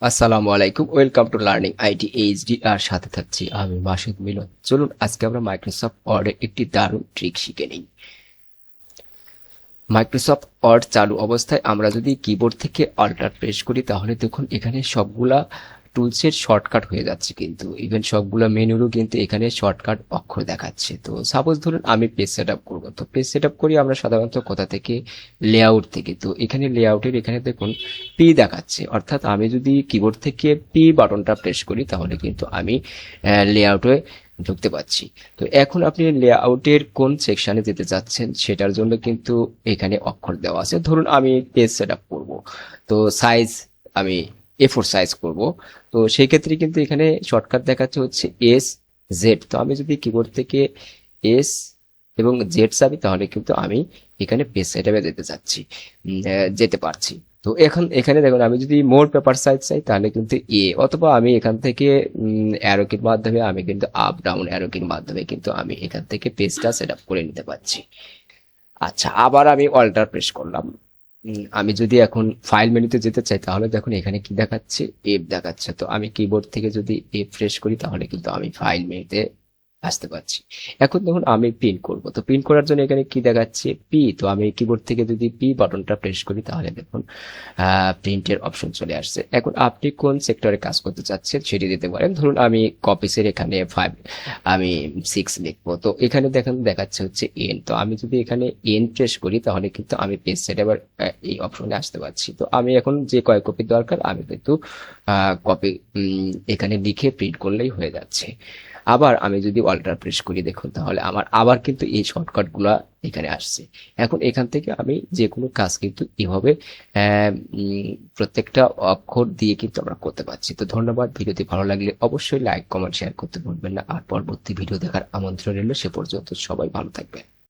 আসসালামু আলাইকুম, welcome to learning IT HD. আর সাথে থাকছি আমি মাসুদ মিলন। চলুন আজকে আমরা মাইক্রোসফট ওয়ার্ডের একটি দারুণ ট্রিক শিখে নিই। মাইক্রোসফট ওয়ার্ড চালু অবস্থায় আমরা যদি কিবোর্ড থেকে অল্টার প্রেস করি তাহলে দেখুন এখানে সবগুলা টুলসের শর্টকাট হয়ে যাচ্ছে, কিন্তু ইভেন সবগুলা মেনুরও কিন্তু এখানে শর্টকাট অক্ষর দেখাচ্ছে। তো সাপোজ ধরুন আমি পেজ সেট আপ করবো, তো পেজ সেট আপ করি আমরা সাধারণত কোথা থেকে, লেআউট থেকে। তো এখানে লেআউটের এখানে দেখুন পি দেখাচ্ছে, অর্থাৎ আমি যদি কিবোর্ড থেকে পি বাটনটা প্রেস করি তাহলে কিন্তু আমি লেআউটে ঢুকতে পারছি। তো এখন আপনি লেআউটের কোন সেকশনে যেতে চাচ্ছেন সেটার জন্য কিন্তু এখানে অক্ষর দেওয়া আছে। ধরুন আমি পেজ সেট আপ করবো, তো সাইজ আমি A4 সাইজ করব। তো সেই ক্ষেত্রে কিন্তু এখানে শর্টকাট দেখাচ্ছে হচ্ছে এস জেড। তো আমি যদি কিবোর্ড থেকে এস এবং জেড চাপি তাহলে কিন্তু আমি এখানে পেজ সেটআপে যেতে চাচ্ছি, যেতে পারছি। তো এখন এখানে দেখুন আমি যদি মোর পেপার সাইজ চাই তাহলে কিন্তু অথবা আমি এখান থেকে অ্যারো কির মাধ্যমে আমি কিন্তু আপ ডাউন অ্যারো কির মাধ্যমে কিন্তু আমি এখান থেকে পেজটা সেট আপ করে নিতে পারছি। আচ্ছা, আবার আমি অল্টার প্রেস করলাম। আমি যদি এখন ফাইল মেনুতে যেতে চাই তাহলে দেখুন এখানে কি দেখাচ্ছে, এফ দেখাচ্ছে। তো আমি কিবোর্ড থেকে যদি এফ প্রেস করি তাহলে কিন্তু আমি ফাইল মেনুতে আসতে পারছি। এখন দেখুন আমি প্রিন্ট করব, তো প্রিন্ট করার জন্য এখানে কি দেখাচ্ছে, পি। তো আমি কিবোর্ড থেকে যদি পি বাটনটা প্রেস করি তাহলে দেখুন প্রিন্টের অপশন চলে আসছে। এখন আপনি কোন সেক্টরে কাজ করতে চাচ্ছেন সেটি দিতে পারেন। ধরুন আমি কপিসের এখানে 5 আমি 6 লিখবো, তো এখানে দেখেন দেখাচ্ছে হচ্ছে এন। তো আমি যদি এখানে এন প্রেস করি তাহলে কিন্তু আমি পেজ সেট আবার এই অপশনে আসতে পারছি। তো আমি এখন যে কয় কপি দরকার আমি কিন্তু কপি এখানে লিখে প্রিন্ট করলেই হয়ে যাচ্ছে। আবার আমি যদি অল্টার প্রেস করি দেখুন তাহলে আমার আবার কিন্তু এই শর্টকাট গুলা এখানে আসছে। এখন এখান থেকে আমি যে কোনো কাজ কিন্তু এভাবে প্রত্যেকটা অক্ষর দিয়ে কিন্তু আমরা করতে পারছি। তো ধন্যবাদ। ভিডিওটি ভালো লাগলে অবশ্যই লাইক কমেন্ট শেয়ার করতে ভুলবেন না। আর পরবর্তী ভিডিও দেখার আমন্ত্রণ রইল। সে পর্যন্ত সবাই ভালো থাকবেন।